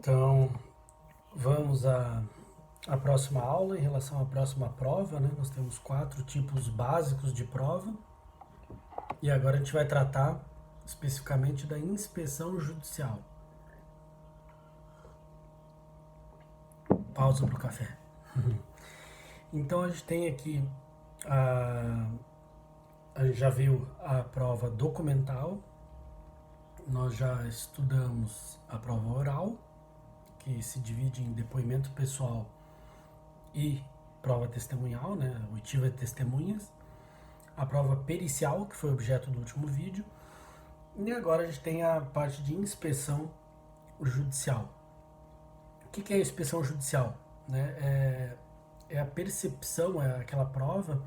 Então, vamos à próxima aula em relação à próxima prova, né? Nós temos 4 tipos básicos de prova e agora a gente vai tratar especificamente da inspeção judicial. Pausa para o café. Então, a gente tem aqui, a gente já viu a prova documental, nós já estudamos a prova oral, que se divide em depoimento pessoal e prova testemunhal, né, oitiva de testemunhas, a prova pericial, que foi objeto do último vídeo, e agora a gente tem a parte de inspeção judicial. O que é a inspeção judicial? É a percepção, é aquela prova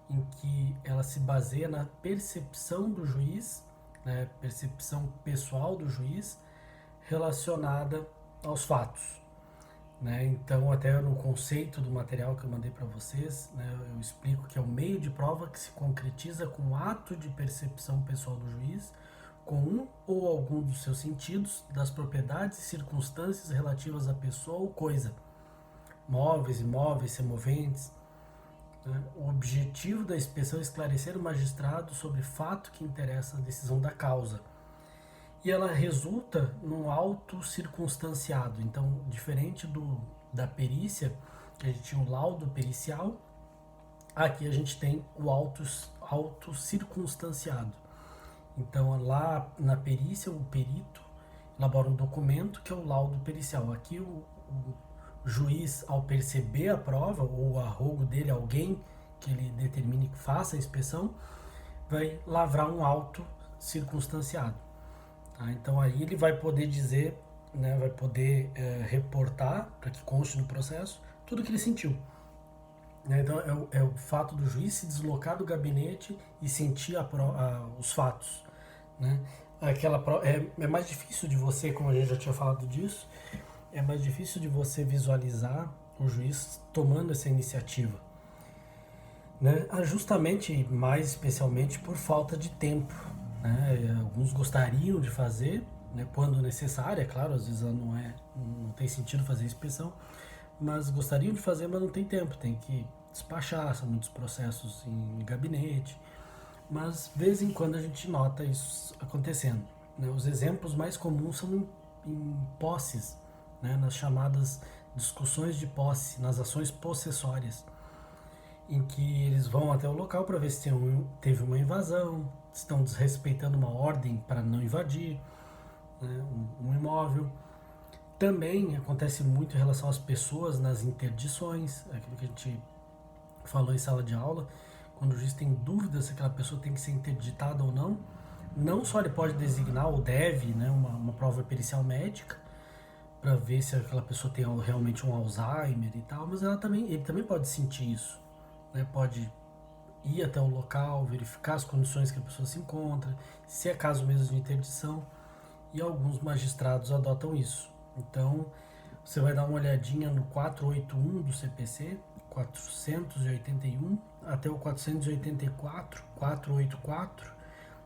em que ela se baseia na percepção do juiz, né, percepção pessoal do juiz relacionada aos fatos. Né? Então, até no conceito do material que eu mandei para vocês, né, eu explico que é o meio de prova que se concretiza com o ato de percepção pessoal do juiz, com um ou algum dos seus sentidos, das propriedades e circunstâncias relativas à pessoa ou coisa, móveis, imóveis, semoventes. Né? O objetivo da inspeção é esclarecer o magistrado sobre fato que interessa a decisão da causa. E ela resulta num auto circunstanciado. Então, diferente da perícia, que a gente tinha o laudo pericial, aqui a gente tem o auto circunstanciado. Então, lá na perícia, o perito elabora um documento que é o laudo pericial. Aqui o juiz, ao perceber a prova, ou a rogo dele, alguém que ele determine que faça a inspeção, vai lavrar um auto circunstanciado. Tá? Então aí ele vai poder dizer, né, vai poder reportar, para que conste no processo, tudo que ele sentiu. Então é o fato do juiz se deslocar do gabinete e sentir os fatos. Né? É mais difícil de você, como a gente já tinha falado disso, é mais difícil de você visualizar o juiz tomando essa iniciativa. Né? Justamente, mais especialmente, por falta de tempo. Né? Alguns gostariam de fazer, né, quando necessário, é claro, às vezes não tem sentido fazer inspeção, mas gostariam de fazer, mas não tem tempo, tem que despachar, são muitos processos em gabinete, mas de vez em quando a gente nota isso acontecendo. Né? Os exemplos mais comuns são em posses, né, nas chamadas discussões de posse, nas ações possessórias, em que eles vão até o local para ver se teve uma invasão, estão desrespeitando uma ordem para não invadir, né, um imóvel. Também acontece muito em relação às pessoas nas interdições, aquilo que a gente falou em sala de aula, quando o juiz tem dúvida se aquela pessoa tem que ser interditada ou não. Não só ele pode designar ou deve, né, uma prova pericial médica para ver se aquela pessoa tem realmente um Alzheimer e tal, mas ele também pode sentir isso, né, pode ir até o local, verificar as condições que a pessoa se encontra, se é caso mesmo de interdição, e alguns magistrados adotam isso. Então, você vai dar uma olhadinha no 481 do CPC, 481 até o 484, 484,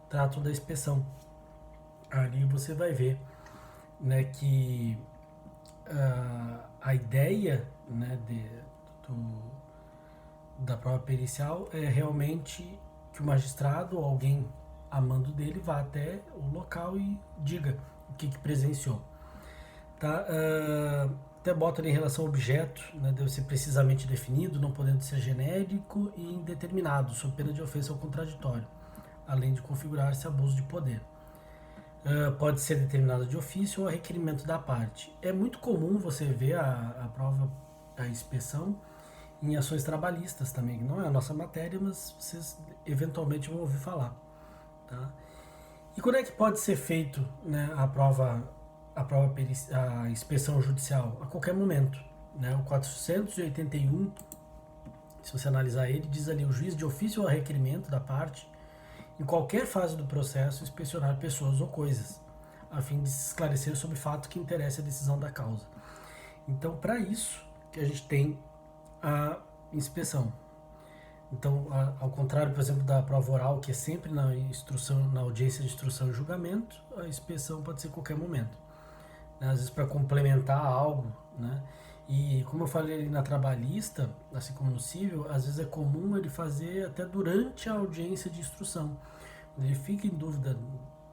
trato da inspeção. Ali você vai ver, né, que a ideia, né, da prova pericial é realmente que o magistrado ou alguém a mando dele vá até o local e diga o que presenciou. Tá? Até bota ali em relação ao objeto, né, deve ser precisamente definido, não podendo ser genérico e indeterminado, sob pena de ofensa ao contraditório, além de configurar-se abuso de poder. Pode ser determinado de ofício ou a requerimento da parte. É muito comum você ver a prova, a inspeção, em ações trabalhistas também, que não é a nossa matéria, mas vocês eventualmente vão ouvir falar. Tá? E quando é que pode ser feito, né, a inspeção judicial? A qualquer momento. Né? O 481, se você analisar ele, diz ali: o juiz de ofício ou a requerimento da parte, em qualquer fase do processo, inspecionar pessoas ou coisas, a fim de se esclarecer sobre fato que interessa a decisão da causa. Então, para isso que a gente tem a inspeção. Então, ao contrário, por exemplo, da prova oral, que é sempre na audiência de instrução e julgamento, a inspeção pode ser a qualquer momento. né, às vezes para complementar algo, né? E como eu falei ali na trabalhista, assim como no civil, às vezes é comum ele fazer até durante a audiência de instrução. Quando ele fica em dúvida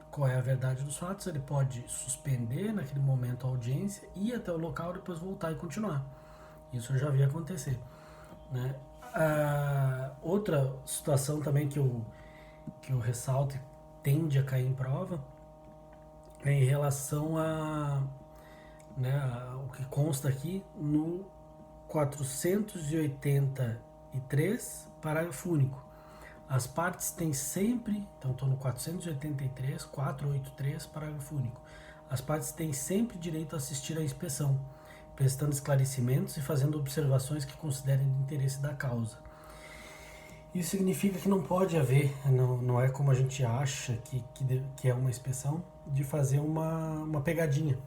qual é a verdade dos fatos, ele pode suspender naquele momento a audiência, ir até o local, depois voltar e continuar. Isso eu já vi acontecer, né? Outra situação também que eu ressalto e tende a cair em prova é em relação né, o que consta aqui no 483, parágrafo único. As partes têm sempre, então estou no 483, 483, parágrafo único. As partes têm sempre direito a assistir à inspeção, prestando esclarecimentos e fazendo observações que considerem de interesse da causa. Isso significa que não pode haver, não é como a gente acha que é uma inspeção, de fazer uma pegadinha.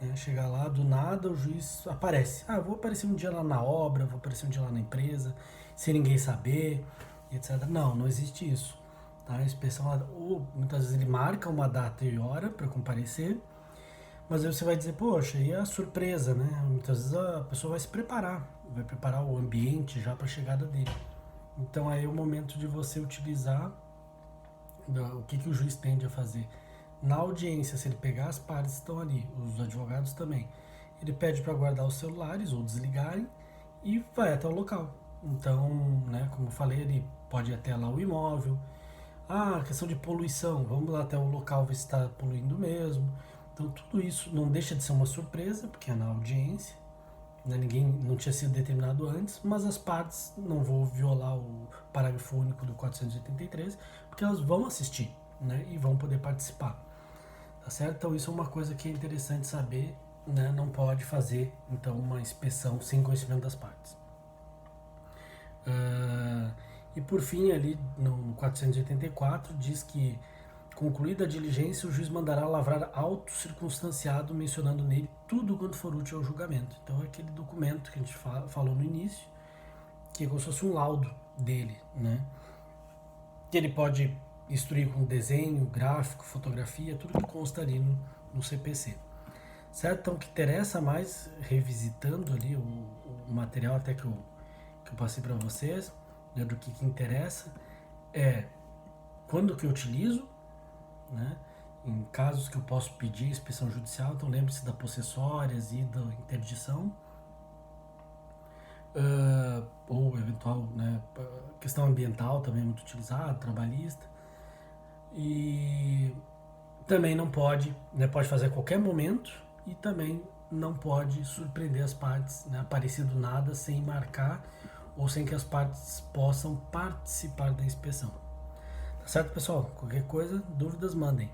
Né? Chegar lá, do nada o juiz aparece. Ah, eu vou aparecer um dia lá na obra, vou aparecer um dia lá na empresa, sem ninguém saber, etc. Não existe isso. Tá? A inspeção, ou muitas vezes ele marca uma data e hora para comparecer, mas aí você vai dizer, poxa, e a surpresa, né? Muitas vezes a pessoa vai se preparar, vai preparar o ambiente já para a chegada dele. Então aí é o momento de você utilizar o que o juiz tende a fazer. Na audiência, se ele pegar as partes que estão ali, os advogados também, ele pede para guardar os celulares ou desligarem e vai até o local. Então, né, como eu falei, ele pode ir até lá o imóvel. Questão de poluição, vamos lá até o local ver se está poluindo mesmo. Então tudo isso não deixa de ser uma surpresa, porque é na audiência, né, ninguém não tinha sido determinado antes, mas as partes, não vou violar o parágrafo único do 483, porque elas vão assistir, né, e vão poder participar. Tá certo? Então isso é uma coisa que é interessante saber, né? Não pode fazer então uma inspeção sem conhecimento das partes. E por fim, ali no 484, diz que, concluída a diligência, o juiz mandará lavrar auto circunstanciado, mencionando nele tudo quanto for útil ao julgamento. Então é aquele documento que a gente falou no início, que é como se fosse um laudo dele, né? Que ele pode instruir com desenho, gráfico, fotografia, tudo que consta ali no CPC. Certo? Então, o que interessa mais, revisitando ali o material até que eu passei para vocês, né, do que interessa, é quando que eu utilizo, né, em casos que eu posso pedir inspeção judicial, então lembre-se da possessórias e da interdição, ou eventual, né, questão ambiental também é muito utilizada, trabalhista, e também não pode, né, pode fazer a qualquer momento e também não pode surpreender as partes, né, aparecer do nada sem marcar ou sem que as partes possam participar da inspeção. Tá certo, pessoal? Qualquer coisa, dúvidas, mandem.